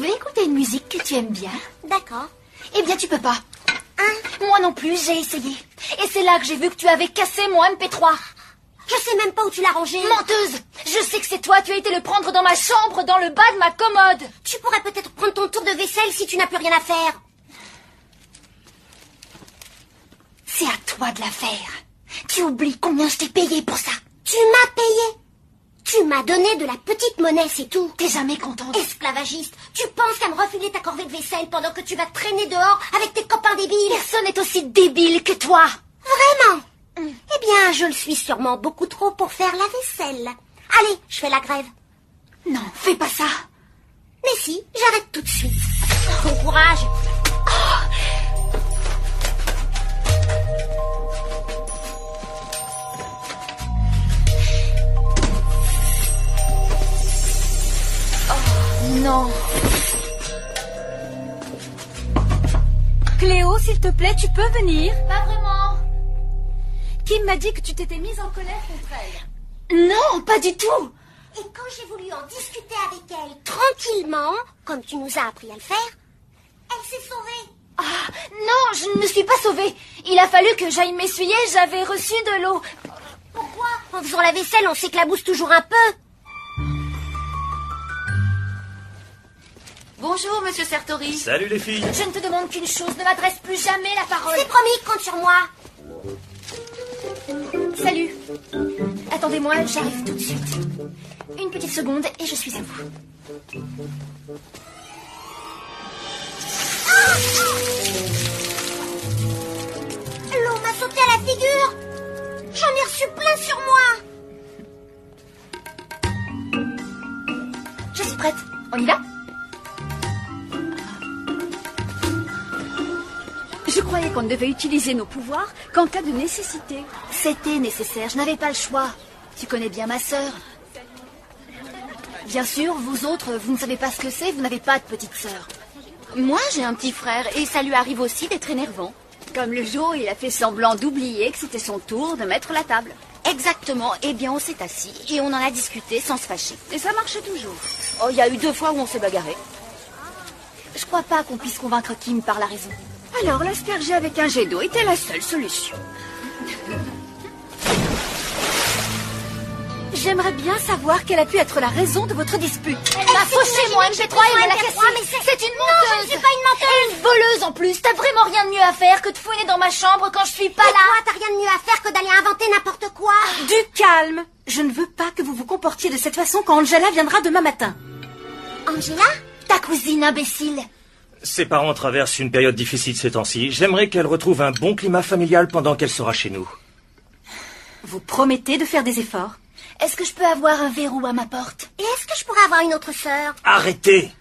veux écouter une musique que tu aimes bien? D'accord. Eh bien, tu peux pas. Hein? Moi non plus, j'ai essayé. Et c'est là que j'ai vu que tu avais cassé mon MP3. Je sais même pas où tu l'as rangé. Menteuse! Je sais que c'est toi, tu as été le prendre dans ma chambre, dans le bas de ma commode. Tu pourrais peut-être prendre ton tour de vaisselle si tu n'as plus rien à faire. C'est à toi de la faire. Tu oublies combien je t'ai payé pour ça. Tu m'as payé. Tu m'as donné de la petite monnaie, c'est tout. T'es jamais contente. Esclavagiste, tu penses qu'à me refiler ta corvée de vaisselle pendant que tu vas traîner dehors avec tes copains débiles? Personne n'est aussi débile que toi. Vraiment? Eh bien, je le suis sûrement beaucoup trop pour faire la vaisselle. Allez, je fais la grève. Non, fais pas ça. Mais si, j'arrête tout de suite. Bon courage. Non. Cléo, s'il te plaît, tu peux venir? Pas vraiment. Kim m'a dit que tu t'étais mise en colère contre elle. Non, pas du tout. Et quand j'ai voulu en discuter avec elle tranquillement, comme tu nous as appris à le faire, elle s'est sauvée. Ah, non, je ne me suis pas sauvée. Il a fallu que j'aille m'essuyer, j'avais reçu de l'eau. Pourquoi? En faisant la vaisselle, on s'éclabousse toujours un peu. Bonjour, monsieur Sertori. Salut les filles. Je ne te demande qu'une chose, ne m'adresse plus jamais la parole. C'est promis, compte sur moi. Salut. Attendez-moi, j'arrive tout de suite. Une petite seconde et je suis à vous. L'eau m'a sauté à la figure. J'en ai reçu plein sur moi. Je suis prête. On y va? Je croyais qu'on ne devait utiliser nos pouvoirs qu'en cas de nécessité. C'était nécessaire, je n'avais pas le choix. Tu connais bien ma sœur. Bien sûr, vous autres, vous ne savez pas ce que c'est, vous n'avez pas de petite sœur. Moi, j'ai un petit frère et ça lui arrive aussi d'être énervant. Comme le jour où il a fait semblant d'oublier que c'était son tour de mettre la table. Exactement. Eh bien, on s'est assis et on en a discuté sans se fâcher. Et ça marchait toujours. Oh, il y a eu 2 fois où on s'est bagarré. Je crois pas qu'on puisse convaincre Kim par la raison. Alors, l'asperger avec un jet d'eau était la seule solution. J'aimerais bien savoir quelle a pu être la raison de votre dispute. Elle m'a fauché mon MP3 et me l'a cassé. Mais C'est une Non, menteuse. je ne suis pas une menteuse. Et une voleuse en plus. T'as vraiment rien de mieux à faire que de fouiner dans ma chambre quand je suis pas Et là. toi, t'as rien de mieux à faire que d'aller inventer n'importe quoi. Du calme. Je ne veux pas que vous vous comportiez de cette façon quand Angela viendra demain matin. Angela? Ta cousine imbécile. Ses parents traversent une période difficile ces temps-ci. J'aimerais qu'elle retrouve un bon climat familial pendant qu'elle sera chez nous. Vous promettez de faire des efforts? Est-ce que je peux avoir un verrou à ma porte? Et est-ce que je pourrais avoir une autre sœur? Arrêtez!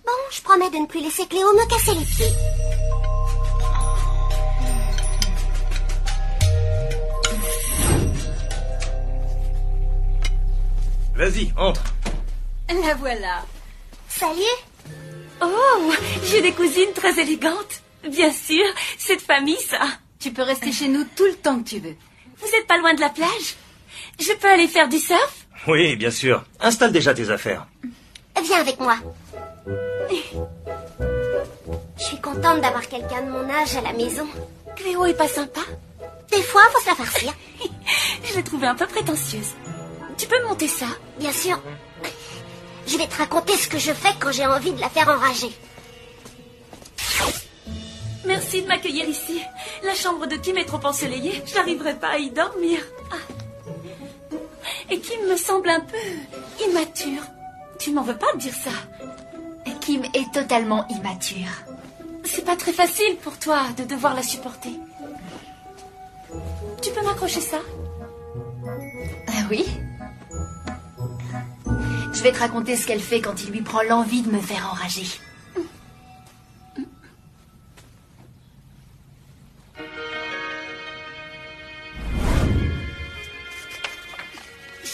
Bon, je promets de ne plus laisser Cléo me casser les pieds. Vas-y, entre. La voilà. Salut. Oh, j'ai des cousines très élégantes. Bien sûr, c'est de famille, ça. Tu peux rester chez nous tout le temps que tu veux. Vous n'êtes pas loin de la plage? Je peux aller faire du surf? Oui, bien sûr. Installe déjà tes affaires. Viens avec moi. Je suis contente d'avoir quelqu'un de mon âge à la maison. Cléo est pas sympa? Des fois, faut se la farcir. Je l'ai trouvée un peu prétentieuse. Tu peux monter ça? Bien sûr. Je vais te raconter ce que je fais quand j'ai envie de la faire enrager. Merci de m'accueillir ici. La chambre de Kim est trop ensoleillée. Je n'arriverai pas à y dormir. Ah. Et Kim me semble un peu immature. Tu m'en veux pas de dire ça? Kim est totalement immature. C'est pas très facile pour toi de devoir la supporter. Tu peux m'accrocher ça? Ah oui? Je vais te raconter ce qu'elle fait quand il lui prend l'envie de me faire enrager.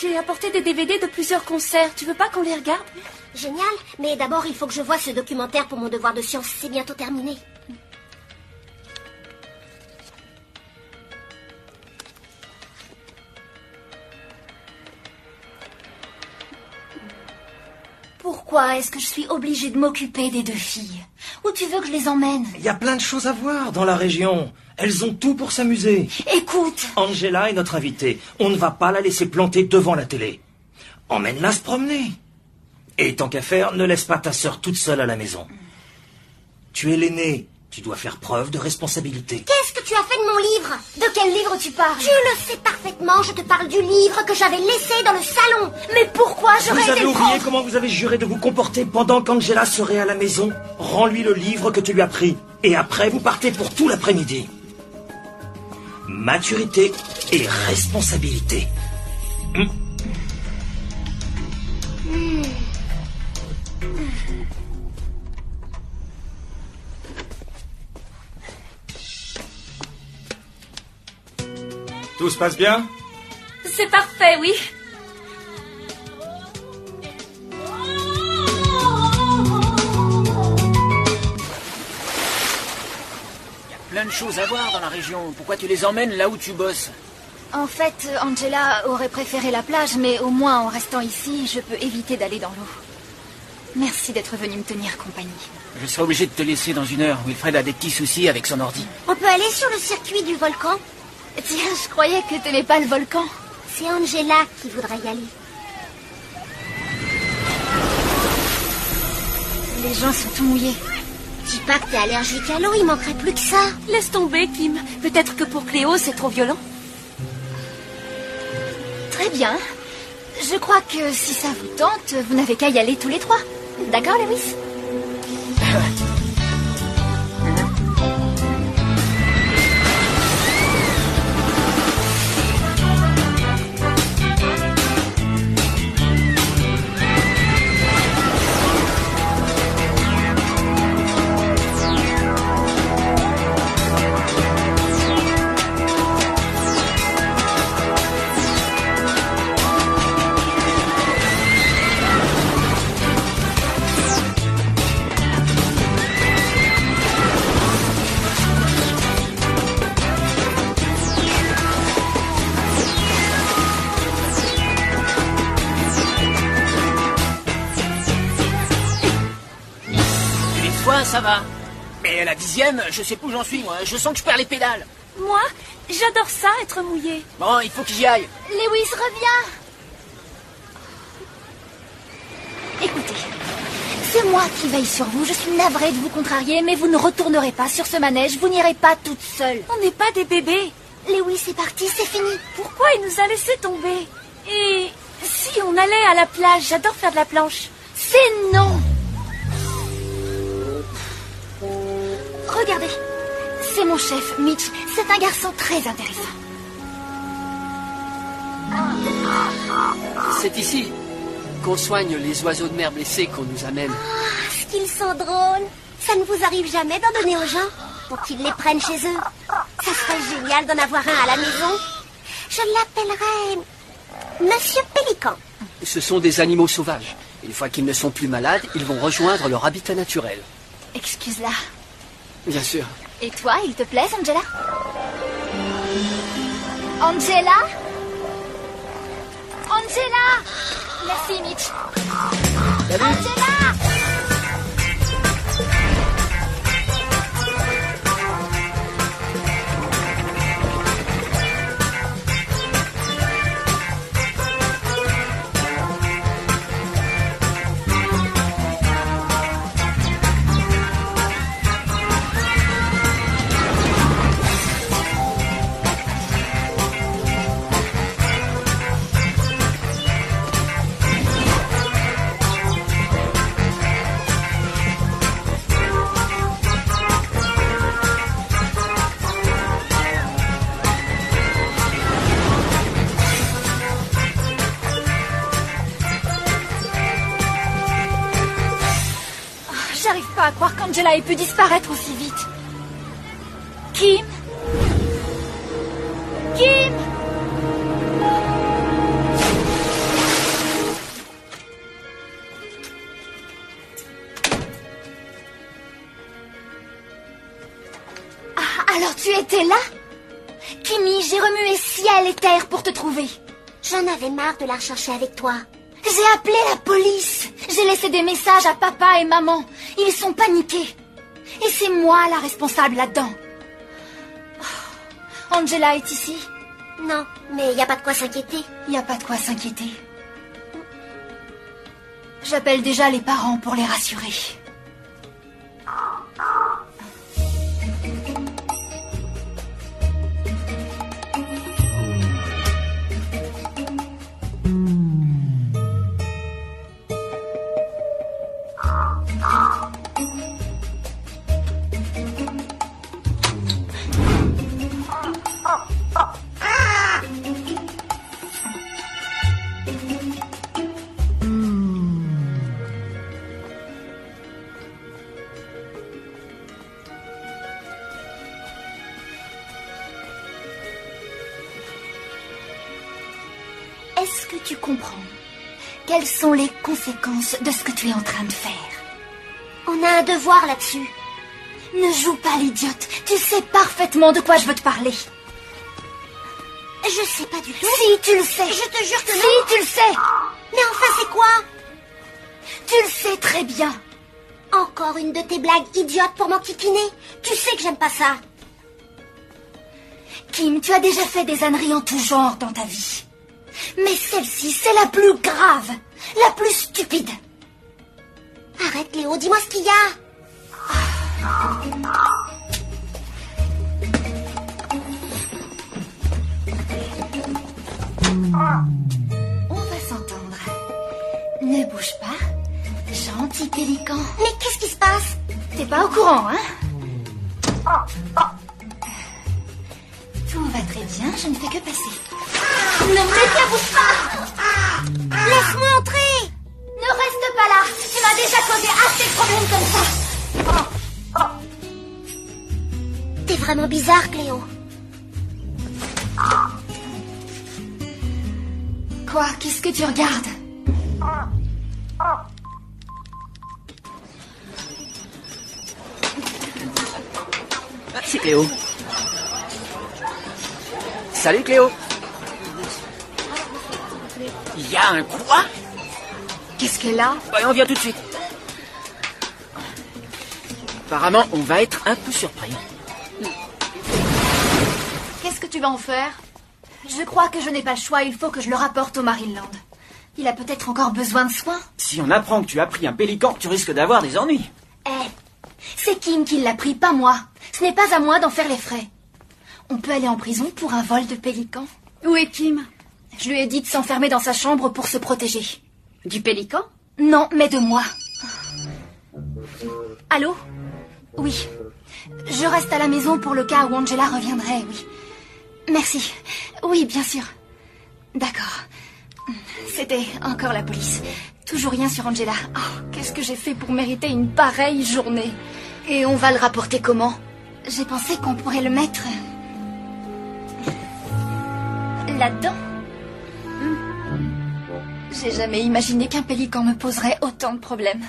J'ai apporté des DVD de plusieurs concerts. Tu veux pas qu'on les regarde? Génial, mais d'abord il faut que je voie ce documentaire pour mon devoir de science. C'est bientôt terminé. pourquoi est-ce que je suis obligée de m'occuper des deux filles? Où tu veux que je les emmène? Il y a plein de choses à voir dans la région. Elles ont tout pour s'amuser. Écoute, Angela est notre invitée. On ne va pas la laisser planter devant la télé. Emmène-la se promener. Et tant qu'à faire, ne laisse pas ta sœur toute seule à la maison. Tu es l'aînée. Tu dois faire preuve de responsabilité. Qu'est-ce que tu as fait de mon livre? de quel livre tu parles? Tu le sais parfaitement, je te parle du livre que j'avais laissé dans le salon. Mais pourquoi j'aurais Vous été avez le oublié prendre? comment vous avez juré de vous comporter pendant qu'Angela serait à la maison? Rends-lui le livre que tu lui as pris. Et après, vous partez pour tout l'après-midi. Maturité et responsabilité. Tout se passe bien? C'est parfait, oui. Plein de choses à voir dans la région. Pourquoi tu les emmènes là où tu bosses? En fait, Angela aurait préféré la plage, mais au moins en restant ici, je peux éviter d'aller dans l'eau. Merci d'être venu me tenir compagnie. Je serai obligé de te laisser dans 1 heure. Wilfred a des petits soucis avec son ordi. On peut aller sur le circuit du volcan? Tiens, je croyais que t'aimais pas le volcan. C'est Angela qui voudrait y aller. Les gens sont tout mouillés. Dis pas que t'es allergique à l'eau, il manquerait plus que ça. Laisse tomber, Kim. Peut-être que pour Cléo, c'est trop violent. Très bien. Je crois que si ça vous tente, vous n'avez qu'à y aller tous les 3. D'accord, Lewis? Ça va. Mais à la 10e, je sais plus où j'en suis, moi. Je sens que je perds les pédales. Moi, j'adore ça, être mouillée. Bon, il faut que j'y aille. Lewis, reviens! Écoutez, c'est moi qui veille sur vous. Je suis navrée de vous contrarier, mais vous ne retournerez pas sur ce manège. Vous n'irez pas toute seule. On n'est pas des bébés. Lewis est parti, c'est fini. Pourquoi il nous a laissé tomber? Et si on allait à la plage? J'adore faire de la planche. C'est non! Regardez, c'est mon chef, Mitch. C'est un garçon très intéressant. C'est ici qu'on soigne les oiseaux de mer blessés qu'on nous amène. Ah, ce qu'ils sont drôles. Ça ne vous arrive jamais d'en donner aux gens pour qu'ils les prennent chez eux? Ça serait génial d'en avoir un à la maison. Je l'appellerais Monsieur Pélican. Ce sont des animaux sauvages. Une fois qu'ils ne sont plus malades, ils vont rejoindre leur habitat naturel. Excuse-la. Bien sûr. Et toi, il te plaît, Angela? Angela? Angela! Merci, Mitch. Salut. Angela! J'arrive pas à croire qu'Angela ait pu disparaître aussi vite. Kim? Kim? Ah, alors tu étais là? Kimmy, j'ai remué ciel et terre pour te trouver. J'en avais marre de la rechercher avec toi. J'ai appelé la police. J'ai laissé des messages à papa et maman. Ils sont paniqués. Et c'est moi la responsable là-dedans. Oh, Angela est ici? Non, mais y a pas de quoi s'inquiéter. Y a pas de quoi s'inquiéter. J'appelle déjà les parents pour les rassurer. Est-ce que tu comprends? Quelles sont les conséquences de ce que tu es en train de faire? On a un devoir là-dessus. Ne joue pas l'idiote. Tu sais parfaitement de quoi je veux te parler. Je sais pas du tout. Si, tu le sais. Je te jure que non. Si, tu le sais. Mais enfin, c'est quoi? Tu le sais très bien. Encore une de tes blagues idiotes pour m'enquiquiner. Tu sais que j'aime pas ça. Kim, tu as déjà fait des âneries en tout genre dans ta vie. Mais celle-ci, c'est la plus grave, la plus stupide. Arrête, Léo, dis-moi ce qu'il y a. On va s'entendre. Ne bouge pas, gentil pélican. Mais qu'est-ce qui se passe? T'es pas au courant, hein? Tout va très bien, je ne fais que passer. Ne m'éclabousse pas. Laisse-moi entrer. Ne reste pas là. Tu m'as déjà causé assez de problèmes comme ça. T'es vraiment bizarre, Cléo. Quoi? Qu'est-ce que tu regardes? C'est Cléo. Salut Cléo. Il y a un quoi? Qu'est-ce qu'elle a? Ouais, on vient tout de suite. Apparemment, on va être un peu surpris. Qu'est-ce que tu vas en faire? Je crois que je n'ai pas le choix, il faut que je le rapporte au Marineland. Il a peut-être encore besoin de soins. Si on apprend que tu as pris un pélican, tu risques d'avoir des ennuis. C'est Kim qui l'a pris, pas moi. Ce n'est pas à moi d'en faire les frais. On peut aller en prison pour un vol de pélican. Où est Kim? Je lui ai dit de s'enfermer dans sa chambre pour se protéger. Du pélican? Non, mais de moi. Allô? Oui. Je reste à la maison pour le cas où Angela reviendrait, oui. Merci. Oui, bien sûr. D'accord. C'était encore la police. Toujours rien sur Angela. Oh, qu'est-ce que j'ai fait pour mériter une pareille journée? Et on va le rapporter comment? J'ai pensé qu'on pourrait le mettre... là-dedans. J'ai jamais imaginé qu'un pélican me poserait autant de problèmes.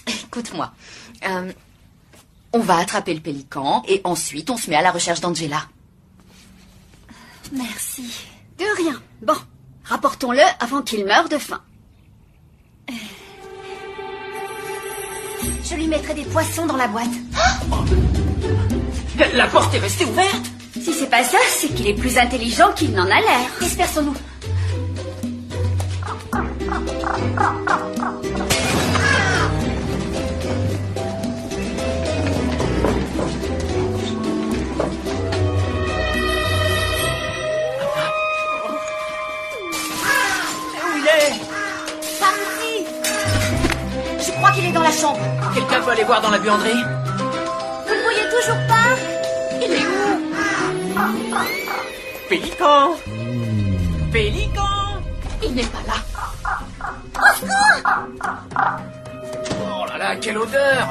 Écoute-moi. On va attraper le pélican et ensuite on se met à la recherche d'Angela. Merci. De rien. Bon, rapportons-le avant qu'il meure de faim. Je lui mettrai des poissons dans la boîte. La porte est restée ouverte. Si c'est pas ça, c'est qu'il est plus intelligent qu'il n'en a l'air. Dispersons-nous. Où il est? Par ici. Je crois qu'il est dans la chambre. Quelqu'un peut aller voir dans la buanderie? Vous ne voyez toujours pas? Il est où? Pélican! Pélican! Il n'est pas là. Oh là là, quelle odeur!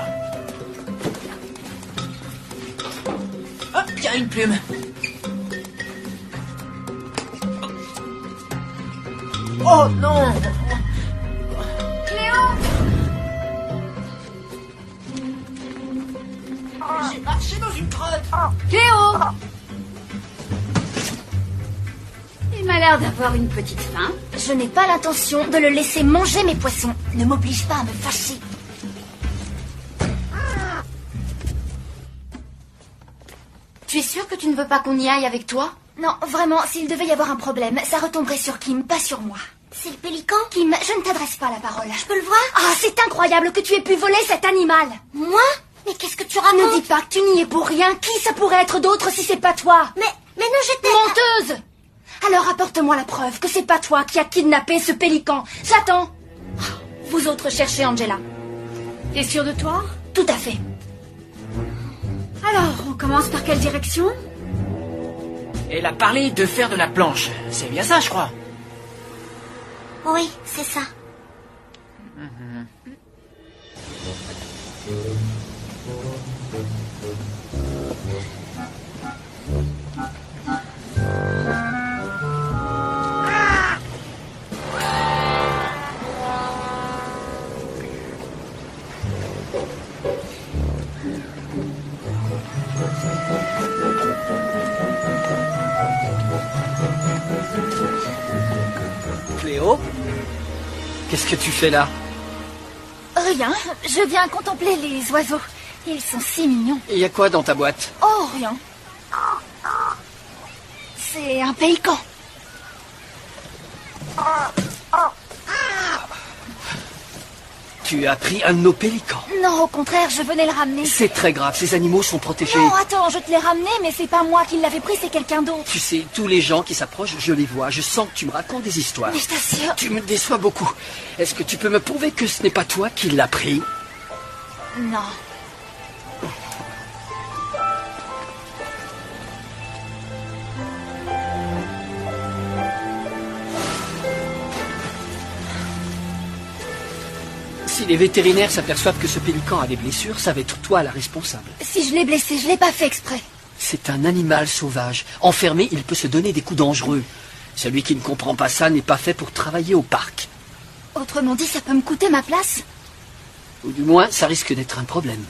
Hop, tiens, une plume. Oh non! J'ai marché dans une crotte! Cléo! Il m'a l'air d'avoir une petite faim. Je n'ai pas l'intention de le laisser manger mes poissons. Ne m'oblige pas à me fâcher. Tu es sûr que tu ne veux pas qu'on y aille avec toi? Non, vraiment, s'il devait y avoir un problème, ça retomberait sur Kim, pas sur moi. C'est le pélican? Kim, je ne t'adresse pas la parole. Je peux le voir? Ah, c'est incroyable que tu aies pu voler cet animal. Moi? Mais qu'est-ce que tu racontes? Ne dis pas que tu n'y es pour rien. Qui ça pourrait être d'autre si c'est pas toi? Mais non, j'étais... Menteuse! Alors apporte-moi la preuve que c'est pas toi qui as kidnappé ce pélican. J'attends. Vous autres cherchez Angela. T'es sûre de toi? Tout à fait. Alors, on commence par quelle direction? Elle a parlé de faire de la planche. C'est bien ça, je crois. Oui, c'est ça. Cléo? Qu'est-ce que tu fais là? Rien, je viens contempler les oiseaux. Ils sont si mignons. Il y a quoi dans ta boîte? Oh, rien. C'est un pélican. Tu as pris un de nos pélicans. Non, au contraire, je venais le ramener. C'est très grave, ces animaux sont protégés. Non, attends, je te l'ai ramené, mais c'est pas moi qui l'avais pris, c'est quelqu'un d'autre. Tu sais, tous les gens qui s'approchent, je les vois. Je sens que tu me racontes des histoires. Mais je t'assure... Tu me déçois beaucoup. Est-ce que tu peux me prouver que ce n'est pas toi qui l'as pris? Non. Si les vétérinaires s'aperçoivent que ce pélican a des blessures, ça va être toi la responsable. Si je l'ai blessé, je l'ai pas fait exprès. C'est un animal sauvage. Enfermé, il peut se donner des coups dangereux. Celui qui ne comprend pas ça n'est pas fait pour travailler au parc. Autrement dit, ça peut me coûter ma place. Ou du moins, ça risque d'être un problème.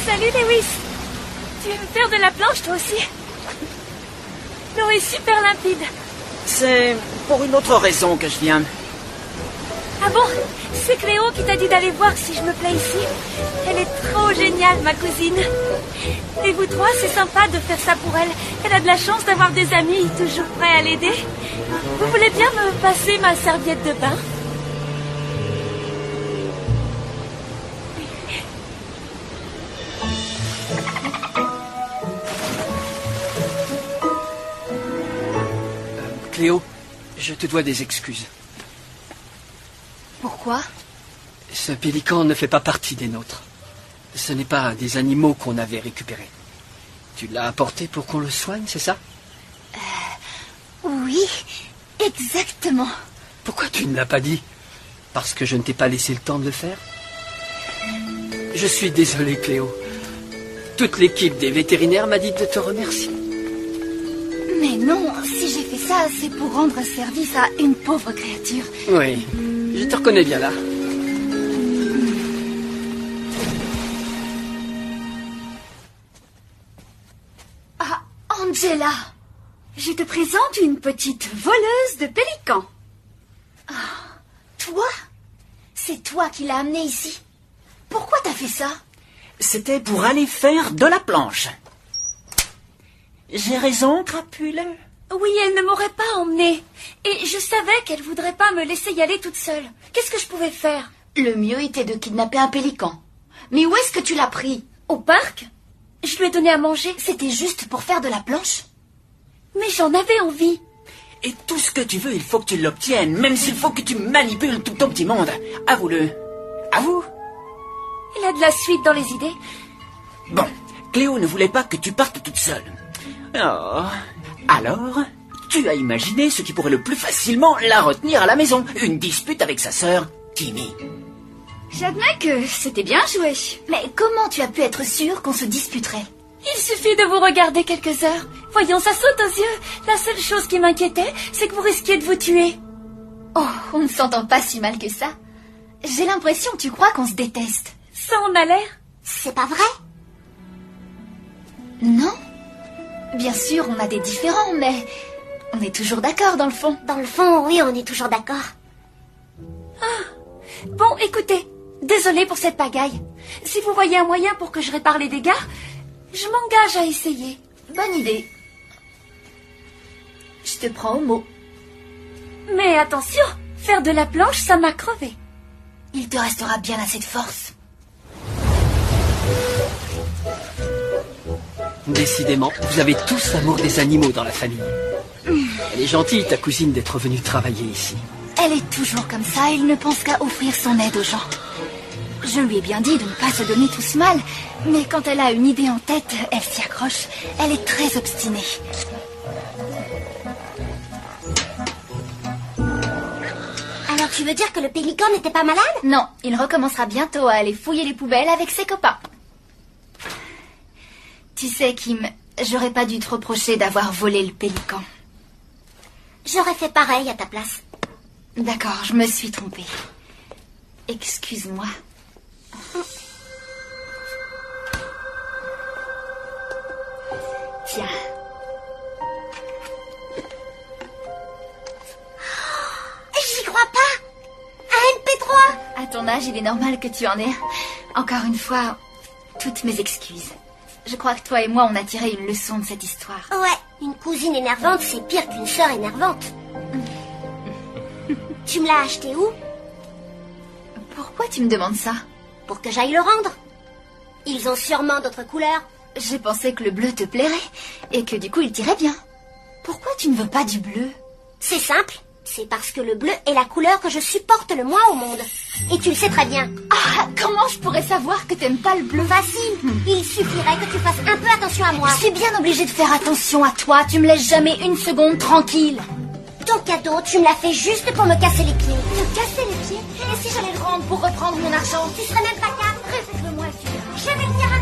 Salut Lewis. Tu aimes faire de la planche toi aussi? L'eau est super limpide. C'est pour une autre raison que je viens. Ah bon? C'est Cléo qui t'a dit d'aller voir si je me plais ici. Elle est trop géniale, ma cousine. Et vous trois, c'est sympa de faire ça pour elle. Elle a de la chance d'avoir des amis toujours prêts à l'aider. Vous voulez bien me passer ma serviette de bain? Cléo, je te dois des excuses. Pourquoi? Ce pélican ne fait pas partie des nôtres. Ce n'est pas des animaux qu'on avait récupérés. Tu l'as apporté pour qu'on le soigne, c'est ça? Oui, exactement. Pourquoi tu ne l'as pas dit? Parce que je ne t'ai pas laissé le temps de le faire? Je suis désolé, Cléo. Toute l'équipe des vétérinaires m'a dit de te remercier. Mais non, si j'ai fait ça, c'est pour rendre service à une pauvre créature. Oui, je te reconnais bien là. Ah, Angela! Je te présente une petite voleuse de pélicans. Toi? C'est toi qui l'as amené ici? Pourquoi t'as fait ça? C'était pour aller faire de la planche. J'ai raison, crapule? Oui, elle ne m'aurait pas emmenée. Et je savais qu'elle voudrait pas me laisser y aller toute seule. Qu'est-ce que je pouvais faire? Le mieux était de kidnapper un pélican. Mais où est-ce que tu l'as pris? Au parc? Je lui ai donné à manger. C'était juste pour faire de la planche? Mais j'en avais envie. Et tout ce que tu veux, il faut que tu l'obtiennes, même s'il faut que tu manipules tout ton petit monde. Avoue-le. Avoue. Il a de la suite dans les idées. Bon, Cléo ne voulait pas que tu partes toute seule. Oh. Alors, tu as imaginé ce qui pourrait le plus facilement la retenir à la maison. Une dispute avec sa sœur, Timmy. J'admets que c'était bien joué. Mais comment tu as pu être sûre qu'on se disputerait? Il suffit de vous regarder quelques heures. Voyons, ça saute aux yeux. La seule chose qui m'inquiétait, c'est que vous risquiez de vous tuer. Oh, on ne s'entend pas si mal que ça. J'ai l'impression que tu crois qu'on se déteste. Ça en a l'air. C'est pas vrai? Non. Bien sûr, on a des différends, mais on est toujours d'accord dans le fond. Dans le fond, oui, on est toujours d'accord. Bon, écoutez, désolée pour cette pagaille. Si vous voyez un moyen pour que je répare les dégâts, je m'engage à essayer. Bonne idée. Je te prends au mot. Mais attention, faire de la planche, ça m'a crevé. Il te restera bien assez de force. Décidément, vous avez tous l'amour des animaux dans la famille. Elle est gentille, ta cousine, d'être venue travailler ici. Elle est toujours comme ça, elle ne pense qu'à offrir son aide aux gens. Je lui ai bien dit de ne pas se donner tous mal, mais quand elle a une idée en tête, elle s'y accroche. Elle est très obstinée. Alors tu veux dire que le pélican n'était pas malade? Non, il recommencera bientôt à aller fouiller les poubelles avec ses copains. Tu sais, Kim, j'aurais pas dû te reprocher d'avoir volé le pélican. J'aurais fait pareil à ta place. D'accord, je me suis trompée. Excuse-moi. Tiens. J'y crois pas. Un MP3. À ton âge, il est normal que tu en aies. Encore une fois, toutes mes excuses. Je crois que toi et moi, on a tiré une leçon de cette histoire. Ouais, une cousine énervante, c'est pire qu'une sœur énervante. Tu me l'as acheté où? Pourquoi tu me demandes ça? Pour que j'aille le rendre. Ils ont sûrement d'autres couleurs. J'ai pensé que le bleu te plairait et que du coup, il t'irait bien. Pourquoi tu ne veux pas du bleu? C'est simple. C'est parce que le bleu est la couleur que je supporte le moins au monde. Et tu le sais très bien. Ah, comment je pourrais savoir que t'aimes pas le bleu? Facile. Il suffirait que tu fasses un peu attention à moi. Je suis bien obligée de faire attention à toi. Tu me laisses jamais une seconde tranquille. Ton cadeau, tu me l'as fait juste pour me casser les pieds. Te casser les pieds? Et si j'allais le rendre pour reprendre mon argent? Tu serais même pas capable. Répète-le-moi, tu verras. Je vais venir à